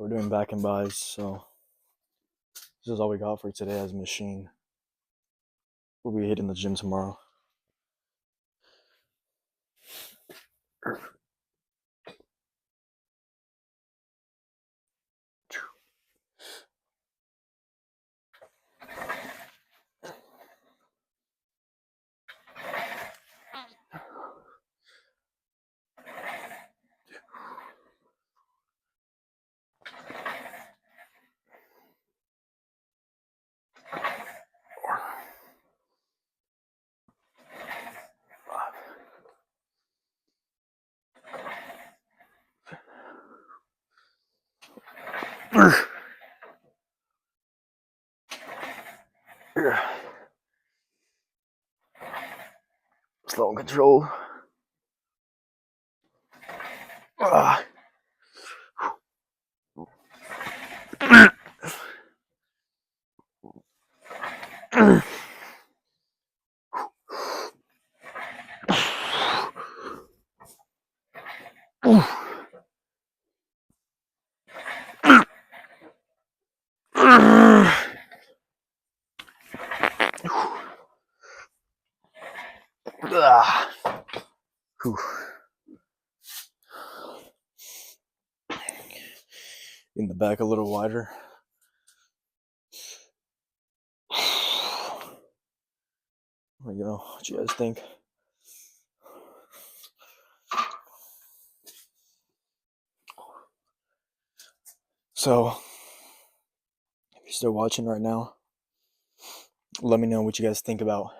we're doing back and buys, so this is all we got for today as a machine. We'll be hitting the gym tomorrow. Slow and controlled. In the back a little wider. There we go. What you guys think? So, if you're still watching right now, let me know what you guys think about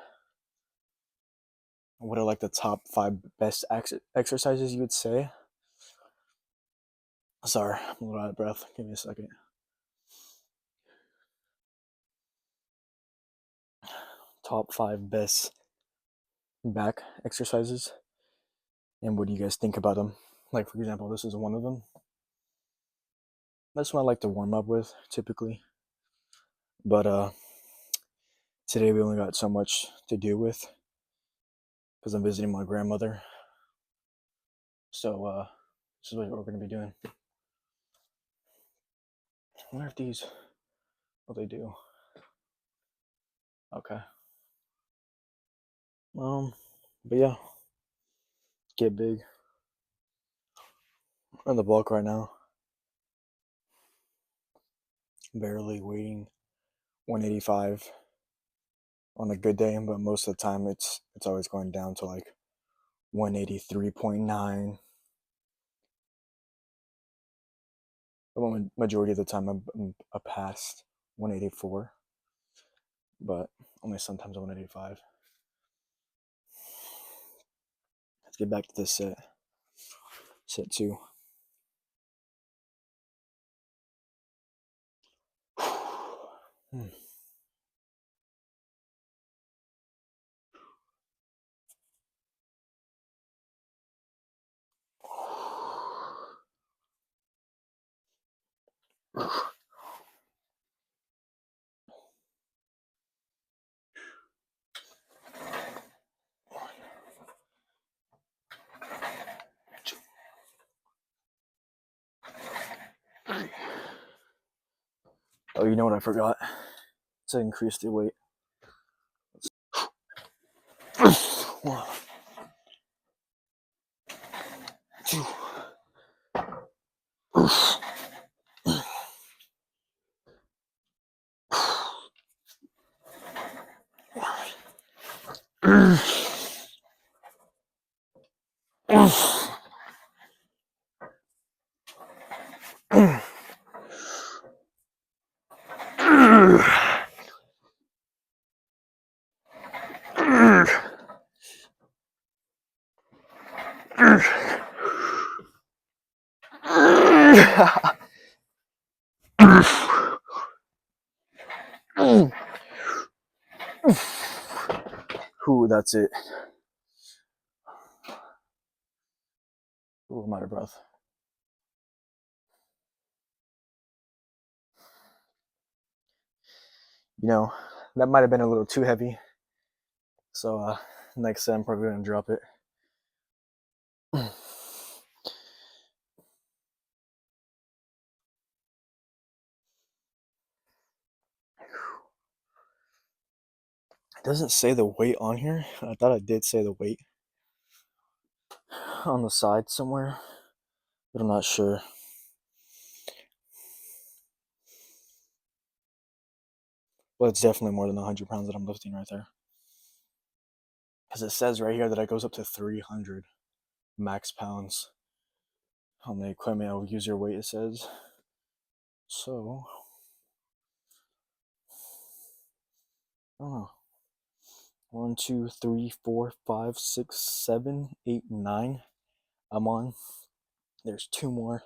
what are like the top 5 best exercises you would say. Sorry, I'm a little out of breath. Give me a second. Top 5 best back exercises, and what do you guys think about them? Like, for example, this is one of them. That's what I like to warm up with typically, but today we only got so much to do with because I'm visiting my grandmother. So this is what we're going to be doing. I wonder if these, what they do. Okay. But yeah, get big. We're on the bulk right now. Barely weighing 185 on a good day, but most of the time it's always going down to like 183.9. The majority of the time I'm past 184, but only sometimes 185. Let's get back to this set 2. Oh, you know what I forgot? To increase the weight. 1, 2. Ooh, that's it. Ooh, I'm out of breath. You know, that might have been a little too heavy. So next time I'm probably gonna drop it. doesn't say the weight on here. I thought I did say the weight on the side somewhere, but I'm not sure. But it's definitely more than 100 pounds that I'm lifting right there. Because it says right here that it goes up to 300 max pounds on the equipment. I'll use your weight, it says. So, I don't know. 1, 2, 3, 4, 5, 6, 7, 8, 9. I'm on. There's 2 more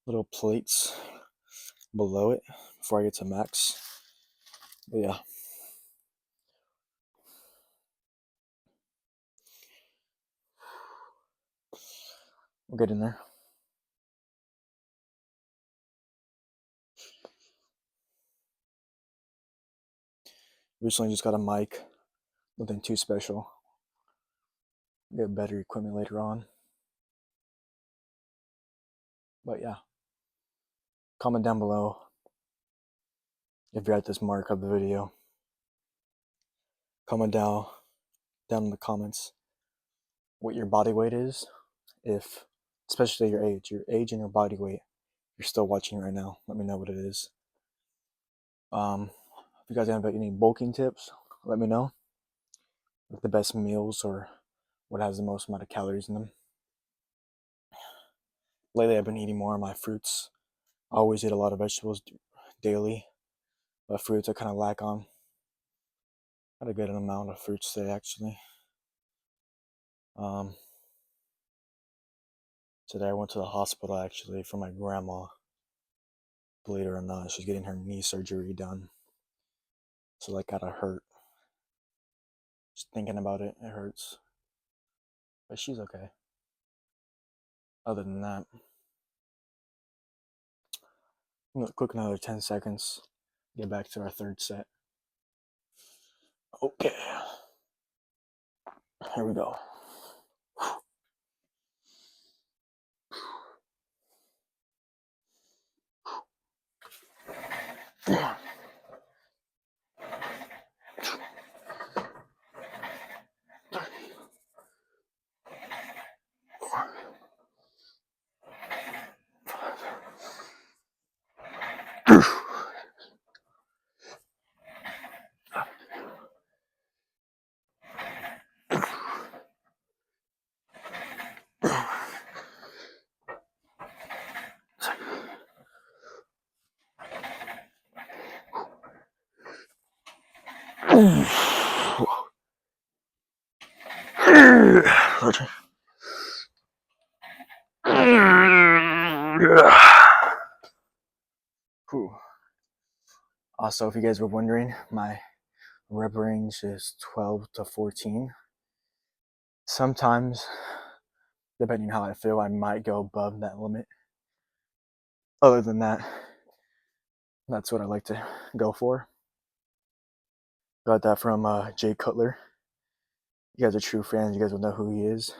little plates below it before I get to max. But yeah. We'll get in there. Recently just got a mic. Nothing too special. Get better equipment later on. But yeah. Comment down below if you're at this mark of the video. Comment down in the comments what your body weight is, if especially your age and your body weight. You're still watching right now. Let me know what it is. If you guys have any bulking tips, let me know. Like the best meals or what has the most amount of calories in them. Lately, I've been eating more of my fruits. I always eat a lot of vegetables daily, but fruits I kind of lack on. Had a good amount of fruits today, actually. Today I went to the hospital actually for my grandma. Believe it or not, she's getting her knee surgery done. So that gotta hurt. Just thinking about it, it hurts. But she's okay. Other than that, I'm gonna cook another 10 seconds. Get back to our third set. Okay. Here we go. Also, if you guys were wondering, my rep range is 12 to 14. Sometimes, depending on how I feel, I might go above that limit. Other than that, that's what I like to go for. Got that from Jay Cutler. You guys are true fans. You guys will know who he is.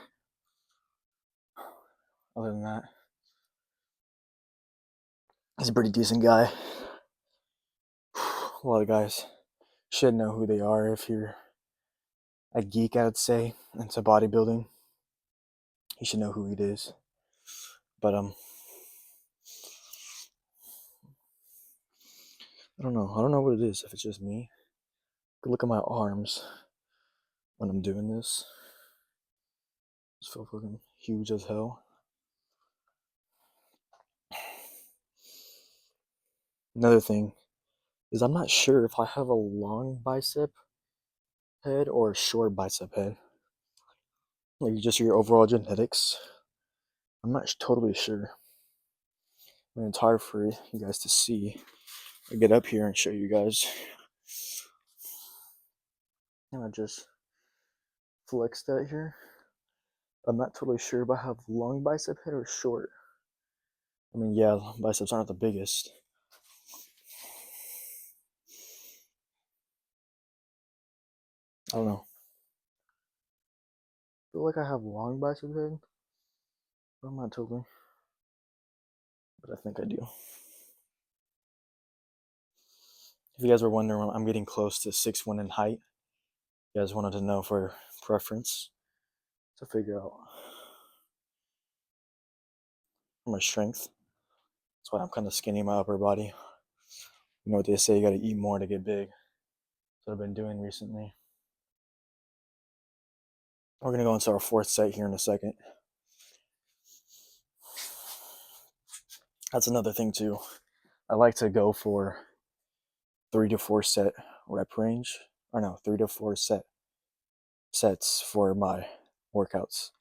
Other than that, he's a pretty decent guy. A lot of guys should know who they are if you're a geek, I would say, into bodybuilding. You should know who it is. But I don't know. I don't know what it is, if it's just me. Look at my arms when I'm doing this. Just feel fucking huge as hell. Another thing is I'm not sure if I have a long bicep head or a short bicep head. Like just your overall genetics. I'm not totally sure. I mean, it's hard for you guys to see. I get up here and show you guys. And I just flex that here. I'm not totally sure if I have long bicep head or short. I mean, yeah, biceps aren't the biggest. I don't know. I feel like I have long bicep head. But I'm not totally. But I think I do. If you guys were wondering, I'm getting close to 6'1" in height. You guys wanted to know for preference to figure out my strength. That's why I'm kind of skinny my upper body. You know what they say, you gotta eat more to get big. That's what I've been doing recently. We're gonna go into our fourth set here in a second. That's another thing too. I like to go for 3 to 4 set rep range. Or no, 3 to 4 sets for my workouts.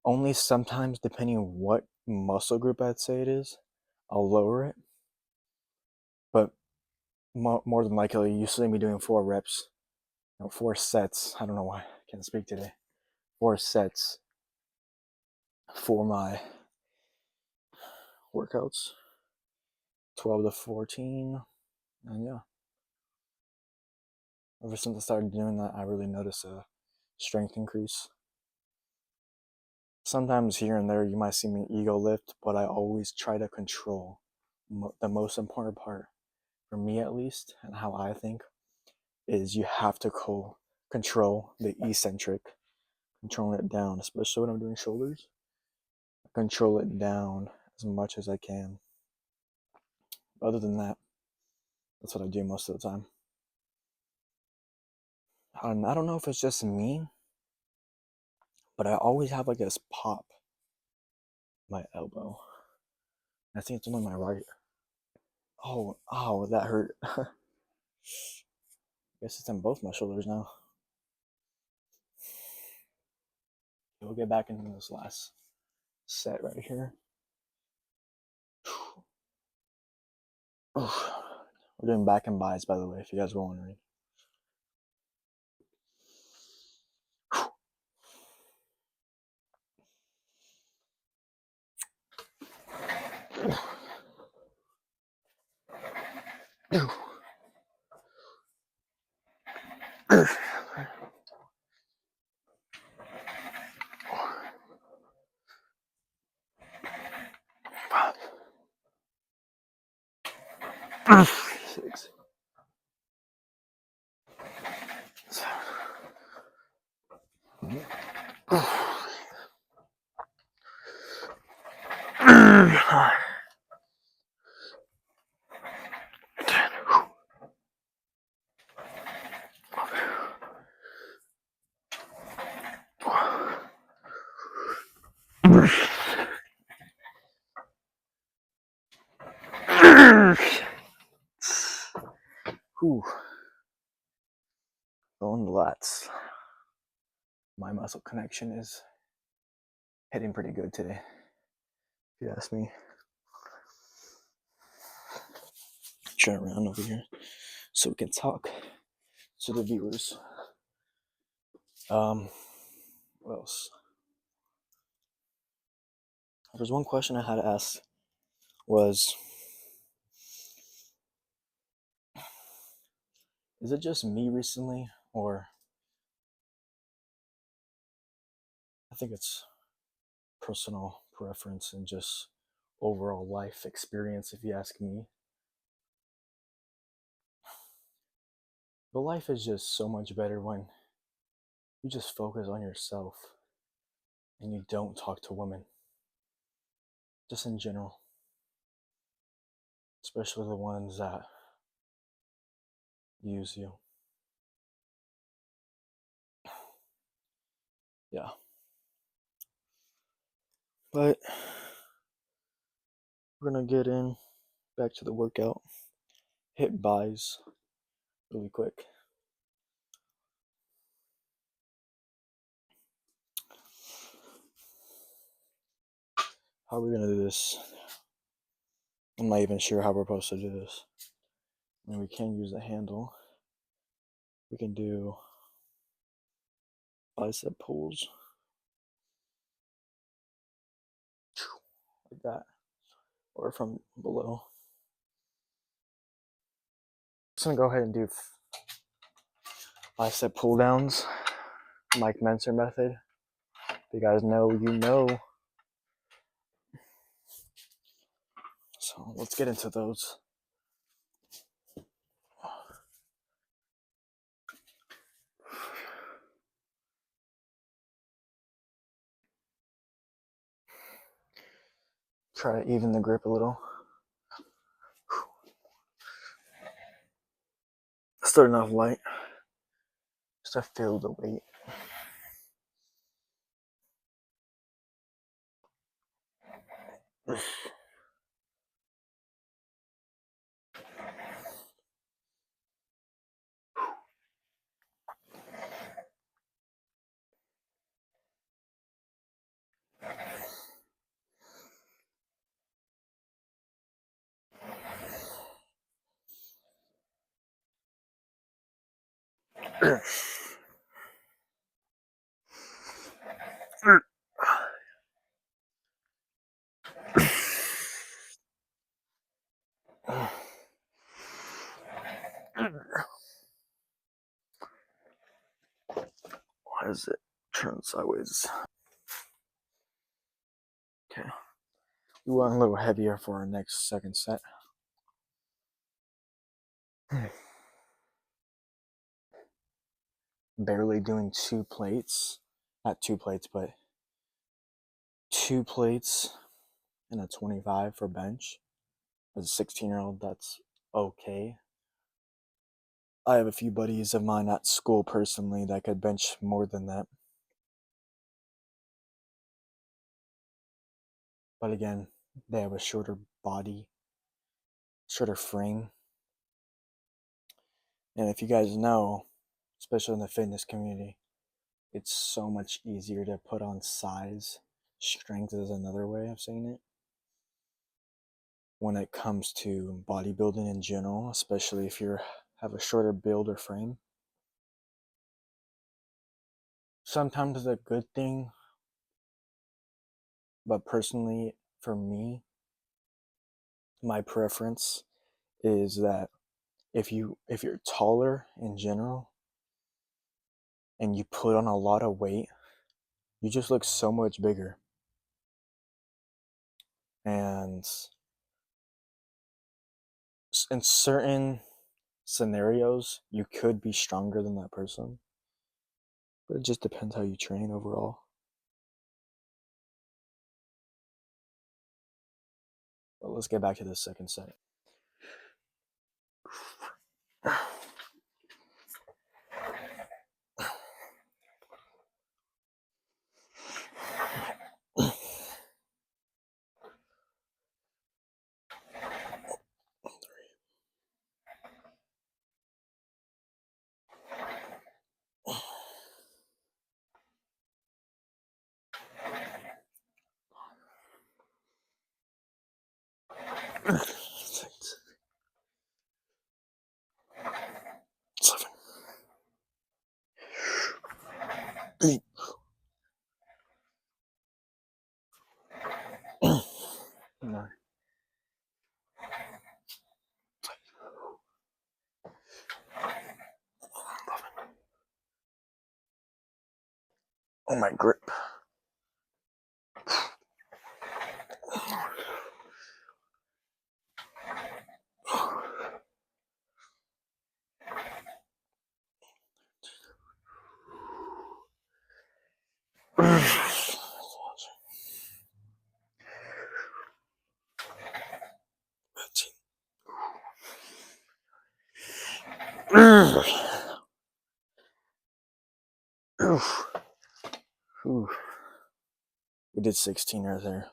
Only sometimes, depending on what muscle group I'd say it is, I'll lower it. But more than likely, you see me doing 4 reps, 4 sets. I don't know why I can't speak today. 4 sets for my workouts, 12 to 14, and yeah. Ever since I started doing that, I really noticed a strength increase. Sometimes here and there you might see me ego lift, but I always try to control. The most important part, for me at least, and how I think, is you have to control the eccentric, controlling it down, especially when I'm doing shoulders. Control it down as much as I can. Other than that, that's what I do most of the time. And I don't know if it's just me, but I always have like this pop my elbow. I think it's on my right. Oh, that hurt. I guess it's on both my shoulders now. We'll get back into this last set right here. We're doing back and buys, by the way, if you guys were wondering. Six. Whew. On the lats. My muscle connection is hitting pretty good today, if you ask me. Turn around over here so we can talk to the viewers. What else? There's one question I had to ask was, is it just me recently, or I think it's personal preference and just overall life experience, if you ask me. But life is just so much better when you just focus on yourself and you don't talk to women. Just in general. Especially the ones that use you. Yeah. But we're gonna get in back to the workout. Hit buys really quick. How are we gonna do this? I'm not even sure how we're supposed to do this. I mean, we can use the handle. We can do bicep pulls. Like that. Or from below. I'm just gonna go ahead and do bicep pull downs. Mike Mentzer method. If you guys know, you know. So let's get into those. Try to even the grip a little. Starting off light, just to feel the weight. Why is it turned sideways? Okay. We went a little heavier for our next second set. Barely doing 2 plates. Not 2 plates, but 2 plates and a 25 for bench. As a 16-year-old, that's okay. I have a few buddies of mine at school personally that could bench more than that. But again, they have a shorter body, shorter frame. And if you guys know, especially in the fitness community, it's so much easier to put on size. Strength is another way of saying it. When it comes to bodybuilding in general, especially if you have a shorter build or frame. Sometimes it's a good thing, but personally, for me, my preference is that if you're taller in general and you put on a lot of weight, you just look so much bigger. And in certain scenarios, you could be stronger than that person, but it just depends how you train overall. But let's get back to the second set. Six, 7, 8, 9. Oh, my grip. We did 16 right there.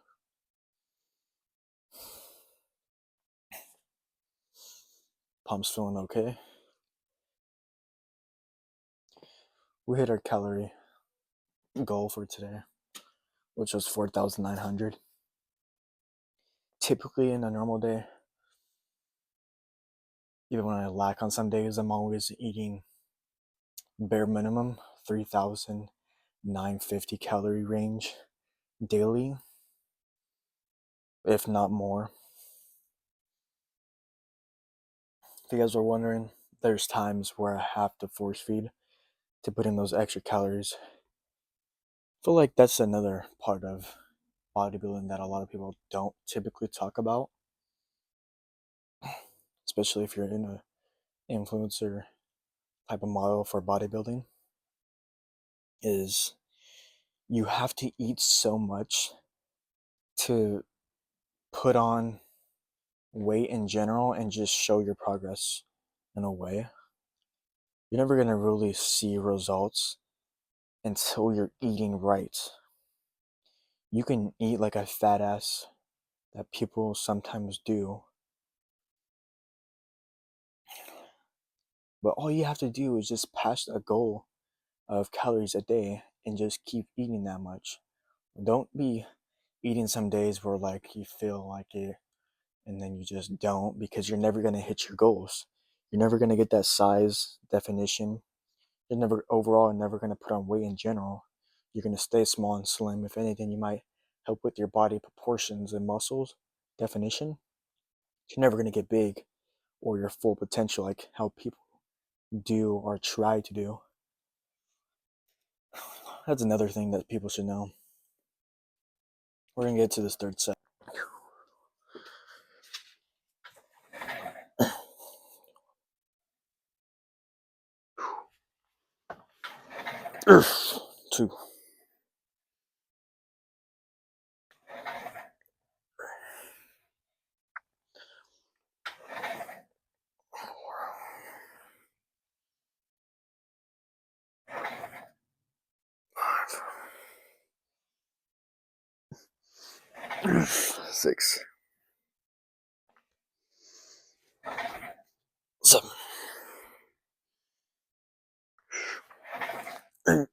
Pump's feeling okay. We hit our calorie goal for today, which was 4,900. Typically in a normal day, even when I lack on some days, I'm always eating bare minimum 3,950 calorie range daily, if not more. If you guys were wondering, there's times where I have to force feed to put in those extra calories. I feel like that's another part of bodybuilding that a lot of people don't typically talk about, especially if you're in a influencer type of model for bodybuilding, is you have to eat so much to put on weight in general and just show your progress in a way, you're never going to really see results until you're eating right. You can eat like a fat ass that people sometimes do, but all you have to do is just pass a goal of calories a day and just keep eating that much. Don't be eating some days where like you feel like it and then you just don't, because you're never going to hit your goals. You're never going to get that size definition. You're never going to put on weight in general. You're going to stay small and slim. If anything, you might help with your body proportions and muscles definition. You're never going to get big or your full potential like how people do or try to do. That's another thing that people should know. We're going to get to this third set. Two. Six. 7. 8.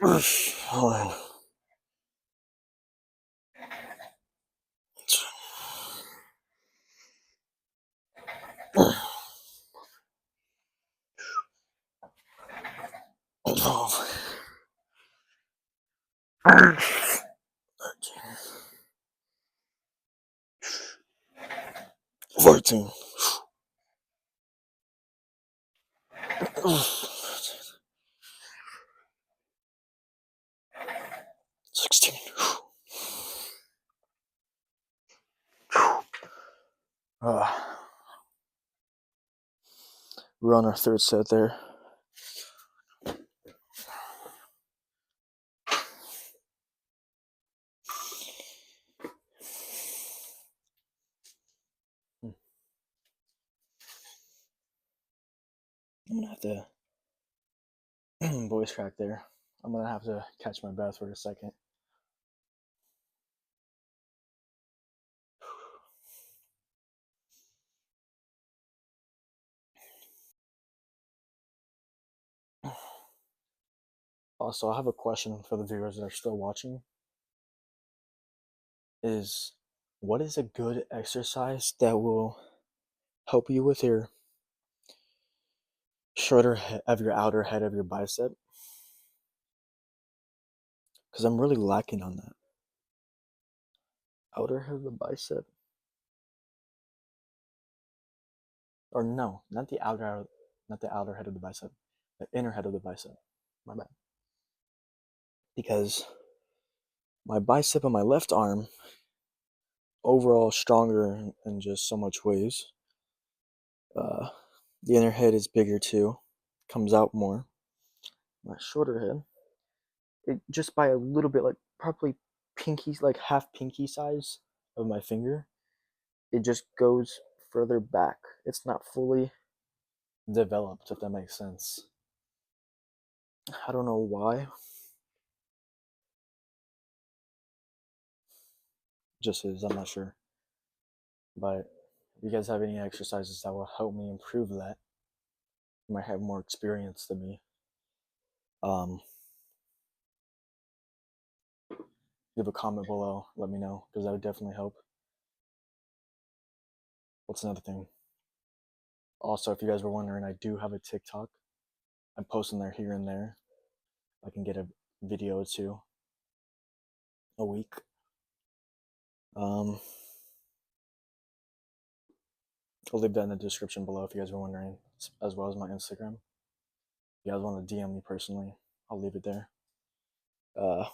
9. 12. 14. 16. We're on our third set there. I'm gonna have to voice crack there. I'm gonna have to catch my breath for a second. Also, I have a question for the viewers that are still watching. Is what is a good exercise that will help you with your shoulder of your outer head of your bicep? Because I'm really lacking on that. Outer head of the bicep? Or no, not the outer head of the bicep. The inner head of the bicep. My bad. Because my bicep on my left arm overall stronger in just so much ways. The inner head is bigger too, comes out more. My shoulder head, it just by a little bit, like probably pinky, like half pinky size of my finger, it just goes further back. It's not fully developed, if that makes sense. I don't know why. Just is, I'm not sure. But if you guys have any exercises that will help me improve that, you might have more experience than me. Leave a comment below, let me know, because that would definitely help. What's another thing? Also, if you guys were wondering, I do have a TikTok. I'm posting there here and there. I can get a video or two a week. I'll leave that in the description below if you guys were wondering, as well as my Instagram. If you guys want to DM me personally, I'll leave it there. Other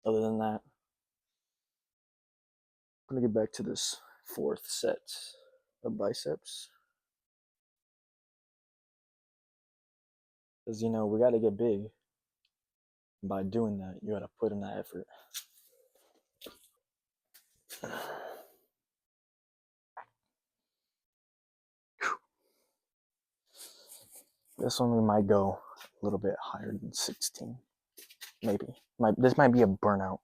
than that, I'm gonna get back to this fourth set of biceps. Because, we got to get big. By doing that, you gotta put in that effort. This one we might go a little bit higher than 16. Maybe. This might be a burnout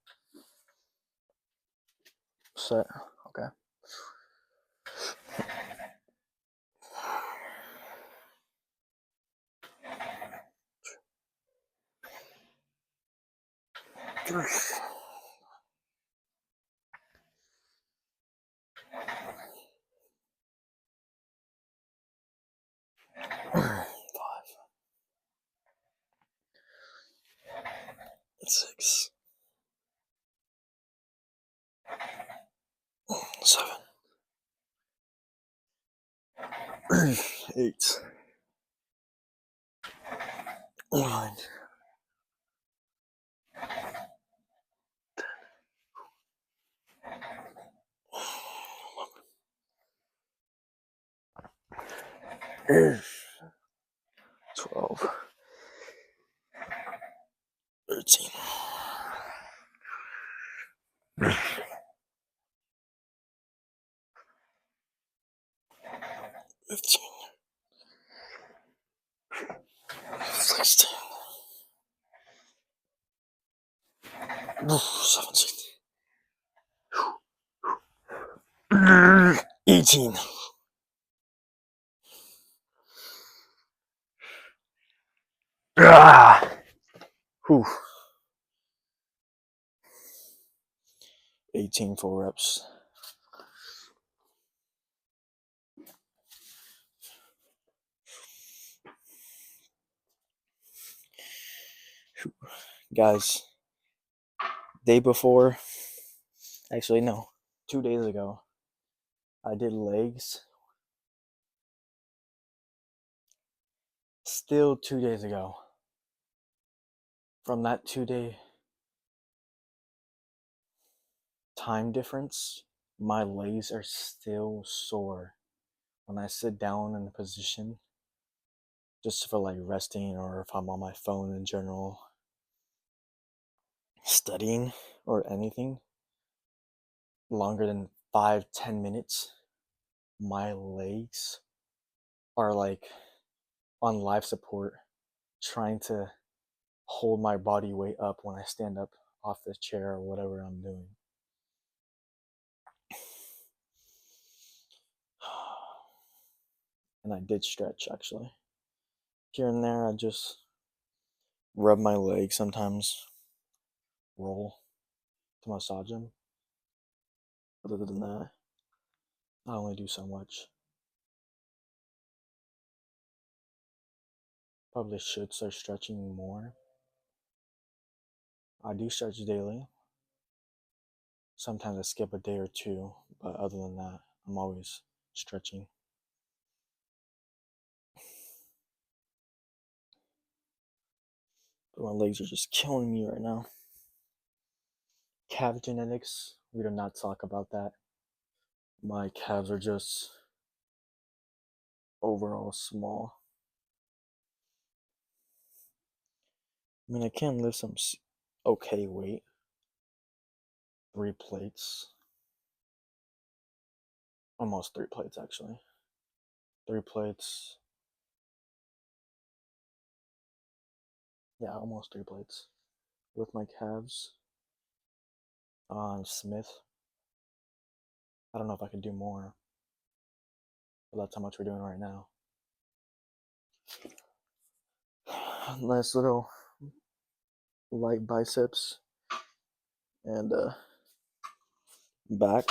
set. Okay. Five, 6, 7, 8, 9, 12, 13, 15, 16, 17, 18. Whew. 18 full reps. Guys, day before, actually no, 2 days ago, I did legs. Still 2 days ago. From that 2-day time difference, my legs are still sore when I sit down in a position just for like resting, or if I'm on my phone in general, studying or anything longer than 5-10 minutes. My legs are like on life support, trying to hold my body weight up when I stand up off the chair or whatever I'm doing. And I did stretch actually. Here and there, I just rub my legs, sometimes roll to massage them. Other than that, I only do so much. Probably should start stretching more. I do stretch daily. Sometimes I skip a day or two, but other than that, I'm always stretching. But my legs are just killing me right now. Calf genetics, we do not talk about that. My calves are just overall small. I mean, I can lift some okay weight. 3 plates. Almost 3 plates, actually. 3 plates. Yeah, almost 3 plates. With my calves on Smith. I don't know if I could do more, but that's how much we're doing right now. Nice little light biceps and back.